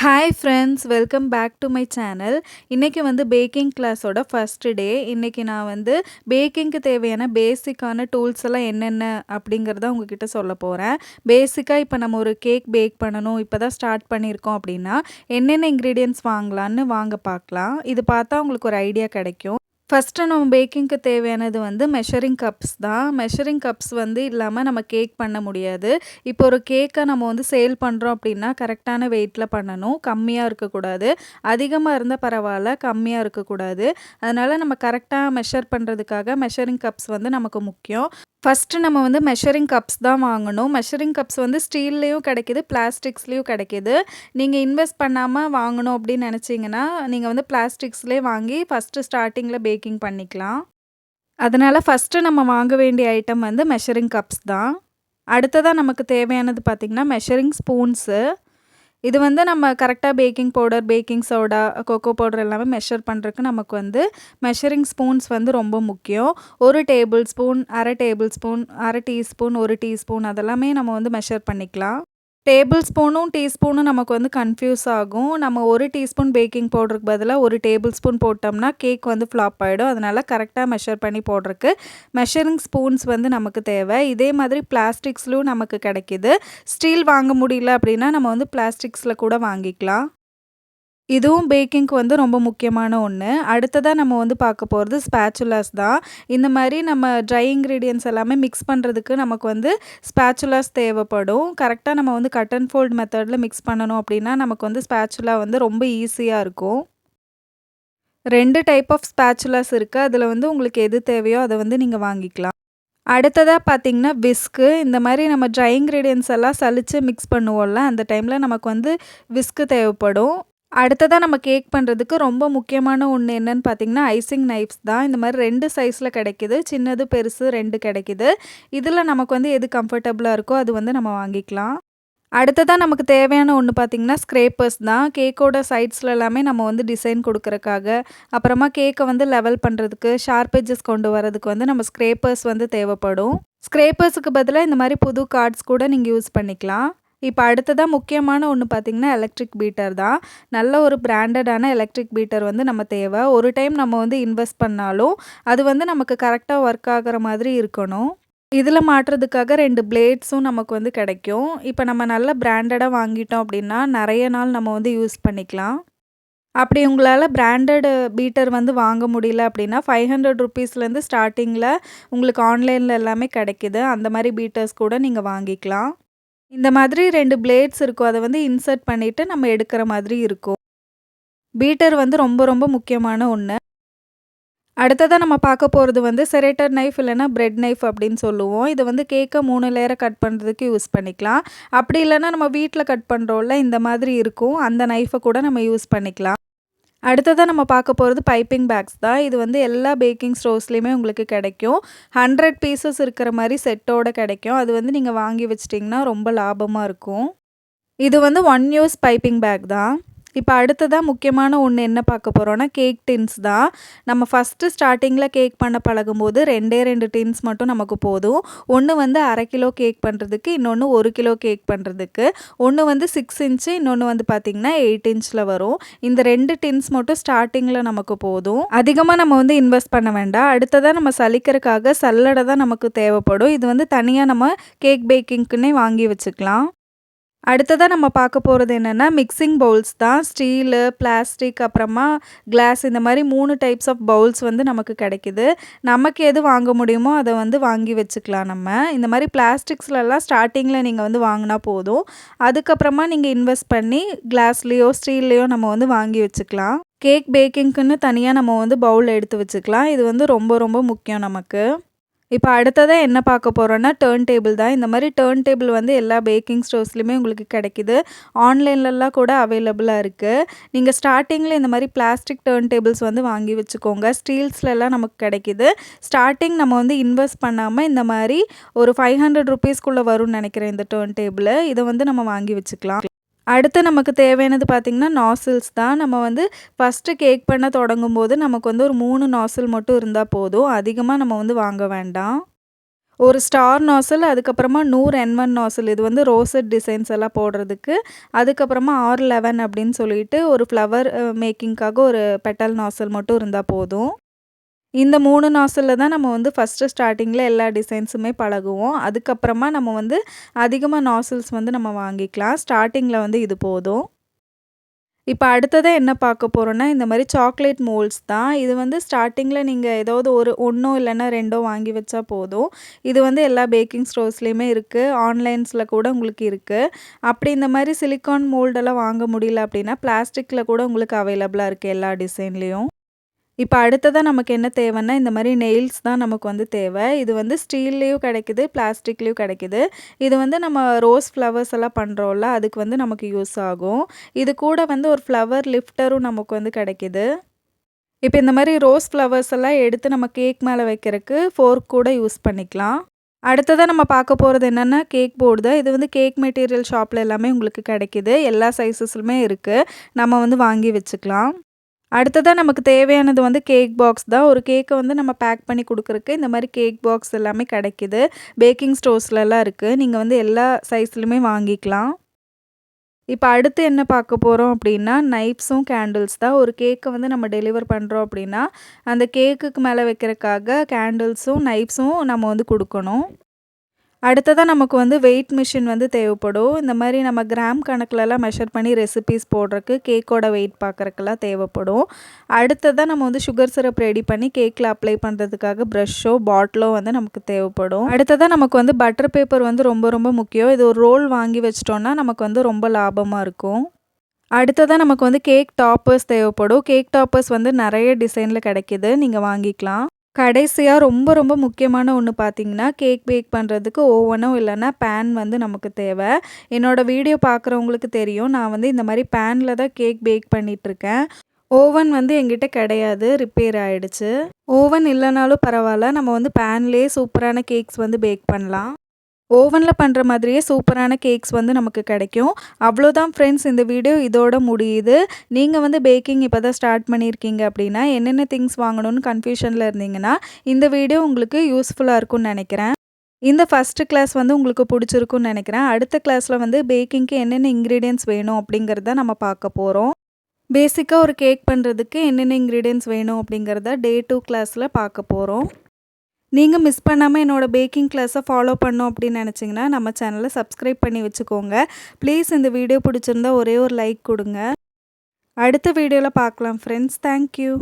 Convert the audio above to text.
Hi friends, welcome back to my channel. இன்றைக்கி வந்து packing கிளாஸோட ஃபஸ்ட்டு டே. இன்றைக்கி நான் வந்து பேக்கிங்க்கு தேவையான பேசிக்கான டூல்ஸ் எல்லாம் என்னென்ன அப்படிங்கிறத உங்ககிட்ட சொல்ல போகிறேன். பேசிக்காக இப்போ நம்ம ஒரு கேக் பேக் பண்ணணும், இப்போ தான் ஸ்டார்ட் பண்ணியிருக்கோம் அப்படின்னா என்னென்ன இன்க்ரீடியன்ட்ஸ் வாங்கலான்னு வாங்க பார்க்கலாம். இது பார்த்தா உங்களுக்கு ஒரு ஐடியா கிடைக்கும். ஃபஸ்ட்டு நம்ம பேக்கிங்க்கு தேவையானது வந்து மெஷரிங் கப்ஸ் தான். மெஷரிங் கப்ஸ் வந்து இல்லாமல் நம்ம கேக் பண்ண முடியாது. இப்போ ஒரு கேக்கை நம்ம வந்து சேல் பண்ணுறோம் அப்படின்னா கரெக்டான வெயிட்டில் பண்ணணும். கம்மியாக இருக்கக்கூடாது, அதிகமாக இருந்தால் பரவாயில்ல, கம்மியாக இருக்கக்கூடாது. அதனால் நம்ம கரெக்டாக மெஷர் பண்ணுறதுக்காக மெஷரிங் கப்ஸ் வந்து நமக்கு முக்கியம். ஃபஸ்ட்டு நம்ம வந்து மெஷரிங் கப்ஸ் தான் வாங்கணும். மெஷரிங் கப்ஸ் வந்து ஸ்டீல்லேயும் கிடைக்கிது, பிளாஸ்டிக்ஸ்லேயும் கிடைக்கிது. நீங்கள் இன்வெஸ்ட் பண்ணாமல் வாங்கணும் அப்படின்னு நினச்சிங்கன்னா நீங்கள் வந்து பிளாஸ்டிக்ஸ்லேயே வாங்கி ஃபஸ்ட்டு ஸ்டார்டிங்கில் பேக்கிங் பண்ணிக்கலாம். அதனால் ஃபஸ்ட்டு நம்ம வாங்க வேண்டிய ஐட்டம் வந்து மெஷரிங் கப்ஸ் தான். அடுத்ததாக நமக்கு தேவையானது பார்த்திங்கன்னா மெஷரிங் ஸ்பூன்ஸு. இது வந்து நம்ம கரெக்டாக baking powder, baking soda, cocoa powder எல்லாமே மெஷர் பண்ணுறதுக்கு நமக்கு வந்து மெஷரிங் ஸ்பூன்ஸ் வந்து ரொம்ப முக்கியம். 1 table spoon, 1/2 table spoon, 1/2 teaspoon, 1 teaspoon அதெல்லாமே நம்ம வந்து மெஷர் பண்ணிக்கலாம். டேபிள் ஸ்பூனும் டீஸ்பூனும் நமக்கு வந்து கன்ஃப்யூஸ் ஆகும். நம்ம 1 டீஸ்பூன் பேக்கிங் பவுடருக்கு பதிலாக 1 டேபிள் ஸ்பூன் போட்டோம்னா கேக் வந்து ஃப்ளாப் ஆகிடும். அதனால் கரெக்டாக மெஷர் பண்ணி போடுறதுக்கு மெஷரிங் ஸ்பூன்ஸ் வந்து நமக்கு தேவை. இதே மாதிரி பிளாஸ்டிக்ஸ்லையும் நமக்கு கிடைக்கிது. ஸ்டீல் வாங்க முடியல அப்படின்னா நம்ம வந்து பிளாஸ்டிக்ஸில் கூட வாங்கிக்கலாம். இதுவும் பேக்கிங்க்கு வந்து ரொம்ப முக்கியமான ஒன்று. அடுத்ததாக நம்ம வந்து பார்க்க போகிறது ஸ்பேச்சுலாஸ் தான். இந்த மாதிரி நம்ம ட்ரை இன்க்ரீடியன்ட்ஸ் எல்லாமே மிக்ஸ் பண்ணுறதுக்கு நமக்கு வந்து ஸ்பேச்சுலாஸ் தேவைப்படும். கரெக்டாக நம்ம வந்து கட் அண்ட் ஃபோல்ட் மெத்தடில் மிக்ஸ் பண்ணணும் அப்படின்னா நமக்கு வந்து ஸ்பேச்சுலா வந்து ரொம்ப ஈஸியாக இருக்கும். 2 டைப் ஆஃப் ஸ்பேச்சுலாஸ் இருக்குது. அதில் வந்து உங்களுக்கு எது தேவையோ அதை வந்து நீங்கள் வாங்கிக்கலாம். அடுத்ததாக பார்த்தீங்கன்னா விஸ்க்கு. இந்த மாதிரி நம்ம ட்ரை இன்க்ரீடியன்ட்ஸ் எல்லாம் சலிச்சு மிக்ஸ் பண்ணுவோம்ல, அந்த டைமில் நமக்கு வந்து விஸ்க்கு தேவைப்படும். அடுத்ததாக நம்ம கேக் பண்ணுறதுக்கு ரொம்ப முக்கியமான ஒன்று என்னன்னு பார்த்தீங்கன்னா ஐசிங் நைஃப்ஸ் தான். இந்த மாதிரி 2 சைஸில் கிடைக்கிது, சின்னது பெருசு 2 கிடைக்கிது. இதில் நமக்கு வந்து எது கம்ஃபர்டபுளாக இருக்கோ அது வந்து நம்ம வாங்கிக்கலாம். அடுத்ததாக நமக்கு தேவையான ஒன்று பார்த்திங்கன்னா ஸ்க்ரேப்பர்ஸ் தான். கேக்கோட சைட்ஸில் எல்லாமே நம்ம வந்து டிசைன் கொடுக்குறக்காக, அப்புறமா கேக்கை வந்து லெவல் பண்ணுறதுக்கு, ஷார்ப் எட்ஜஸ் கொண்டு வரதுக்கு வந்து நம்ம ஸ்க்ரேப்பர்ஸ் வந்து தேவைப்படும். ஸ்க்ரேப்பர்ஸுக்கு பதிலாக இந்த மாதிரி புது கார்ட்ஸ் கூட நீங்கள் யூஸ் பண்ணிக்கலாம். இப்போ அடுத்ததாக முக்கியமான ஒன்று பார்த்திங்கன்னா எலக்ட்ரிக் பீட்டர் தான். நல்ல ஒரு பிராண்டடான எலக்ட்ரிக் பீட்டர் வந்து நம்ம தேவை. ஒரு டைம் நம்ம வந்து இன்வெஸ்ட் பண்ணாலும் அது வந்து நமக்கு கரெக்டாக ஒர்க் ஆகிற மாதிரி இருக்கணும். இதில் மாட்டுறதுக்காக 2 பிளேட்ஸும் நமக்கு வந்து கிடைக்கும். இப்போ நம்ம நல்ல பிராண்டடாக வாங்கிட்டோம் அப்படின்னா நிறைய நாள் நம்ம வந்து யூஸ் பண்ணிக்கலாம். அப்படி உங்களால் பிராண்டட் பீட்டர் வந்து வாங்க முடியல அப்படின்னா 500 ருப்பீஸ்லேருந்து ஸ்டார்டிங்கில் உங்களுக்கு ஆன்லைனில் எல்லாமே கிடைக்கிது. அந்த மாதிரி பீட்டர்ஸ் கூட நீங்கள் வாங்கிக்கலாம். இந்த மாதிரி 2 பிளேட்ஸ் இருக்கும். அதை வந்து இன்சர்ட் பண்ணிவிட்டு நம்ம எடுக்கிற மாதிரி இருக்கும். பீட்டர் வந்து ரொம்ப ரொம்ப முக்கியமான ஒன்று. அடுத்ததாக நம்ம பார்க்க போகிறது வந்து செரேட்டர் நைஃப் இல்லைனா பிரெட் நைஃப் அப்படின்னு சொல்லுவோம். இதை வந்து கேக்கை 3 லேயரை கட் பண்ணுறதுக்கு யூஸ் பண்ணிக்கலாம். அப்படி இல்லைன்னா நம்ம வீட்டில் கட் பண்ணுறோம்ல, இந்த மாதிரி இருக்கும், அந்த நைஃபை கூட நம்ம யூஸ் பண்ணிக்கலாம். அடுத்ததாக நம்ம பார்க்க போகிறது பைப்பிங் பேக்ஸ் தான். இது வந்து எல்லா பேக்கிங் ஸ்டோர்ஸ்லேயுமே உங்களுக்கு கிடைக்கும். 100 பீசஸ் இருக்கிற மாதிரி செட்டோடு கிடைக்கும். அது வந்து நீங்கள் வாங்கி வச்சிட்டிங்கன்னா ரொம்ப லாபமாக இருக்கும். இது வந்து 1 யூஸ் பைப்பிங் பேக் தான். இப்போ அடுத்ததாக முக்கியமான ஒன்று என்ன பார்க்க போகிறோன்னா கேக் டின்ஸ் தான். நம்ம ஃபஸ்ட்டு ஸ்டார்டிங்கில் கேக் பண்ண பழகும்போது 2 டின்ஸ் மட்டும் நமக்கு போதும். ஒன்று வந்து 1/2 கிலோ கேக் பண்ணுறதுக்கு, இன்னொன்று 1 கிலோ கேக் பண்ணுறதுக்கு. ஒன்று வந்து 6 இன்ச்சு, இன்னொன்று வந்து பார்த்திங்கன்னா 8 இன்ச்சில் வரும். இந்த 2 டின்ஸ் மட்டும் ஸ்டார்டிங்கில் நமக்கு போதும். அதிகமாக நம்ம வந்து இன்வெஸ்ட் பண்ண வேண்டாம். அடுத்ததாக நம்ம சலிக்கிறதுக்காக சல்லடை தான் நமக்கு தேவைப்படும். இது வந்து தனியாக நம்ம கேக் பேக்கிங்க்குன்னே வாங்கி வச்சுக்கலாம். அடுத்ததாக நம்ம பார்க்க போகிறது என்னென்னா மிக்சிங் பவுல்ஸ் தான். ஸ்டீலு, பிளாஸ்டிக், அப்புறமா கிளாஸ், இந்த மாதிரி 3 டைப்ஸ் ஆஃப் பவுல்ஸ் வந்து நமக்கு கிடைக்கிது. நமக்கு எது வாங்க முடியுமோ அதை வந்து வாங்கி வச்சுக்கலாம். நம்ம இந்த மாதிரி பிளாஸ்டிக்ஸ்லலாம் ஸ்டார்டிங்கில் நீங்கள் வந்து வாங்கினா போதும். அதுக்கப்புறமா நீங்கள் இன்வெஸ்ட் பண்ணி கிளாஸ்லேயோ ஸ்டீல்லையோ நம்ம வந்து வாங்கி வச்சுக்கலாம். கேக் பேக்கிங்க்குன்னு தனியாக நம்ம வந்து பவுல் எடுத்து வச்சுக்கலாம். இது வந்து ரொம்ப ரொம்ப முக்கியம் நமக்கு. இப்போ அடுத்ததாக என்ன பார்க்க போகிறோன்னா டேபிள் தான். இந்த மாதிரி டேபிள் வந்து எல்லா பேக்கிங் ஸ்டோர்ஸ்லையுமே உங்களுக்கு கிடைக்கிது. ஆன்லைன்லலாம் கூட அவைலபிளாக இருக்குது. நீங்கள் ஸ்டார்டிங்கில் இந்த மாதிரி பிளாஸ்டிக் டேபிள்ஸ் வந்து வாங்கி வச்சுக்கோங்க. ஸ்டீல்ஸ்லலாம் நமக்கு கிடைக்கிது. ஸ்டார்டிங் நம்ம வந்து இன்வெஸ்ட் பண்ணாமல் இந்த மாதிரி ஒரு 500 ருப்பீஸ்க்குள்ளே வரும்னு நினைக்கிறேன் இந்த டேபிள். இதை வந்து நம்ம வாங்கி வச்சுக்கலாம். அடுத்து நமக்கு தேவையானது பார்த்திங்கன்னா நாசில்ஸ் தான். நம்ம வந்து ஃபஸ்ட்டு கேக் பண்ண தொடங்கும்போது நமக்கு வந்து ஒரு 3 நாசில் மட்டும் இருந்தால் போதும். அதிகமாக நம்ம வந்து வாங்க வேண்டாம். ஒரு ஸ்டார் நாசில், அதுக்கப்புறமா 100 N1 நாசில். இது வந்து ரோசட் டிசைன்ஸ் எல்லாம் போடுறதுக்கு. அதுக்கப்புறமா R11 அப்படின்னு சொல்லிட்டு ஒரு ஃப்ளவர் மேக்கிங்க்காக ஒரு பெட்டல் நாசில் மட்டும் இருந்தா போதும். இந்த 3 நாசில்ல தான் நம்ம வந்து ஃபஸ்ட்டு ஸ்டார்ட்டிங்கில எல்லா டிசைன்ஸுமே பழகுவோம். அதுக்கப்புறமா நம்ம வந்து அதிகமா நாசில்ஸ் வந்து நம்ம வாங்கிக்கலாம். ஸ்டார்ட்டிங்கில வந்து இது போதும். இப்ப அடுத்ததா என்ன பார்க்க போறோம்னா, இந்த மாரி சாக்லேட் மோல்ட்ஸ் தான். இது வந்து ஸ்டார்ட்டிங்கில நீங்க ஏதாவது ஒரு 1 இல்லன்னா 2 வாங்கி வச்சா போதும். இது வந்து எல்லா பேக்கிங் ஸ்டோர்ஸ்லயுமே இருக்கு. ஆன்லைன்ஸ்ல கூட உங்களுக்கு இருக்கு. அப்படி இந்த மாரி சிலிக்கான் மோல்டெல்லாம் வாங்க முடியல அப்படின்னா, பிளாஸ்டிக்ல கூட உங்களுக்கு அவைலபிளா இருக்கு எல்லா டிசைன்லயும். இப்ப அடுத்ததா நமக்கு என்ன தேவைன்னா, இந்த மாரி நெயில்ஸ் தான் நமக்கு வந்து தேவை. இது வந்து ஸ்டீல்லயும் கிடைக்குது, பிளாஸ்டிக்லயும் கிடைக்குது. இது வந்து நம்ம ரோஸ் ஃப்ளவர்ஸ் எல்லாம் பண்றோம்ல, அதுக்கு வந்து நமக்கு யூஸ் ஆகும். இது கூட வந்து ஒரு ஃப்ளவர் லிஃப்டரும் நமக்கு வந்து கிடைக்குது. இப்ப இந்த மாரி ரோஸ் ஃப்ளவர்ஸ் எல்லாம் எடுத்து நம்ம கேக் மேல வைக்கிறக்கு ஃபோர்க் கூட யூஸ் பண்ணிக்கலாம். அடுத்ததா நம்ம பார்க்க போறது என்னன்னா, கேக் போர்டு தான். இது வந்து கேக் மெட்டீரியல் ஷாப்ல எல்லாமே உங்களுக்கு கிடைக்குது. எல்லா சைஸஸ்லுமே இருக்கு. நம்ம வந்து வாங்கி வச்சுக்கலாம். அடுத்ததா நமக்கு தேவையானது வந்து கேக் பாக்ஸ் தான். ஒரு கேக்க வந்து நம்ம பேக் பண்ணி குடுக்குறக்கு இந்த மாரி கேக் பாக்ஸ் எல்லாமே கிடைக்குது. பேக்கிங் ஸ்டோர்ஸ்லலாம் இருக்கு. நீங்க வந்து எல்லா சைஸ்லயுமே வாங்கிக்கலாம். இப்ப அடுத்து என்ன பார்க்க போறோம் அப்டின்னா, நைஃப்ஸும் கேண்டில்ஸ் தான். ஒரு கேக்க வந்து நம்ம டெலிவர் பண்றோம் அப்டின்னா, அந்த கேக்குக்கு மேல வைக்கிறக்காக கேண்டில்ஸும், நைஃப்ஸும் நம்ம வந்து குடுக்கணும். அடுத்ததா நமக்கு வந்து வெயிட் மிஷின் வந்து தேவைப்படும். இந்த மாரி நம்ம கிராம் கணக்குலலாம் மெஷர் பண்ணி ரெசிபீஸ் போடுறக்கு, கேக்கோட வெயிட் பார்க்குறக்கெல்லாம் தேவைப்படும். அடுத்ததா நம்ம வந்து சுகர் சிரப் ரெடி பண்ணி கேக்கில அப்ளை பண்ணுறதுக்காக ப்ரஷ்ஷோ, பாட்டிலோ வந்து நமக்கு தேவைப்படும். அடுத்ததா நமக்கு வந்து பட்டர் பேப்பர் வந்து ரொம்ப ரொம்ப முக்கியம். இது ஒரு ரோல் வாங்கி வச்சுட்டோம்னா, நமக்கு வந்து ரொம்ப லாபமா இருக்கும். அடுத்ததா நமக்கு வந்து கேக் டாப்பர்ஸ் தேவைப்படும். கேக் டாப்பர்ஸ் வந்து நெறைய டிசைன்ல கிடைக்குது. நீங்க வாங்கிக்கலாம். கடைசியா ரொம்ப ரொம்ப முக்கியமான ஒண்ணு பார்த்தீங்கன்னா, கேக் பேக் பண்ணுறதுக்கு ஓவனோ இல்லன்னா பேன் வந்து நமக்கு தேவை. என்னோட வீடியோ பார்க்குறவங்களுக்கு தெரியும். நான் வந்து இந்த மாரி பேன்ல தான் கேக் பேக் பண்ணிட்டுருக்கேன். ஓவன் வந்து என்கிட்ட கிடையாது. ரிப்பேர் ஆயிடுச்சு. ஓவன் இல்லனாலும் பரவால்ல. நம்ம வந்து பேன்லேயே சூப்பரான கேக்ஸ் வந்து பேக் பண்ணலாம். ஓவன்ல பண்ற மாதிரியே சூப்பரான கேக்ஸ் வந்து நமக்கு கிடைக்கும். அவ்வளோதான் ஃப்ரெண்ட்ஸ், இந்த வீடியோ இதோட முடியுது. நீங்க வந்து பேக்கிங் இப்ப தான் ஸ்டார்ட் பண்ணியிருக்கீங்க அப்படின்னா, என்னென்ன திங்ஸ் வாங்கணும்னு கன்ஃப்யூஷன்ல இருந்தீங்கன்னா, இந்த வீடியோ உங்களுக்கு யூஸ்ஃபுல்லா இருக்கும்னு நெனைக்கிறேன். இந்த ஃபர்ஸ்ட் கிளாஸ் வந்து உங்களுக்கு புடிச்சிருக்கும்னு நெனைக்கிறேன். அடுத்த கிளாஸ்ல வந்து பேக்கிங்க்கு என்னென்ன இன்கிரீடியன்ட்ஸ் வேணும் அப்படிங்கிறத நம்ம பார்க்க போறோம். பேசிக்கா ஒரு கேக் பண்றதுக்கு என்னென்ன இன்கிரீடியன்ட்ஸ் வேணும் அப்படிங்கிறத டே 2 கிளாஸ்ல பார்க்க போறோம். நீங்க மிஸ் பண்ணாம என்னோட பேக்கிங் கிளாஸை ஃபாலோ பண்ணோம் அப்படின்னு நினச்சிங்கன்னா, நம்ம சேனலை சப்ஸ்கிரைப் பண்ணி வச்சுக்கோங்க. ப்ளீஸ் இந்த வீடியோ பிடிச்சிருந்தா ஒரே ஒரு லைக் கொடுங்க. அடுத்த வீடியோவில் பார்க்கலாம் ஃப்ரெண்ட்ஸ். Thank you.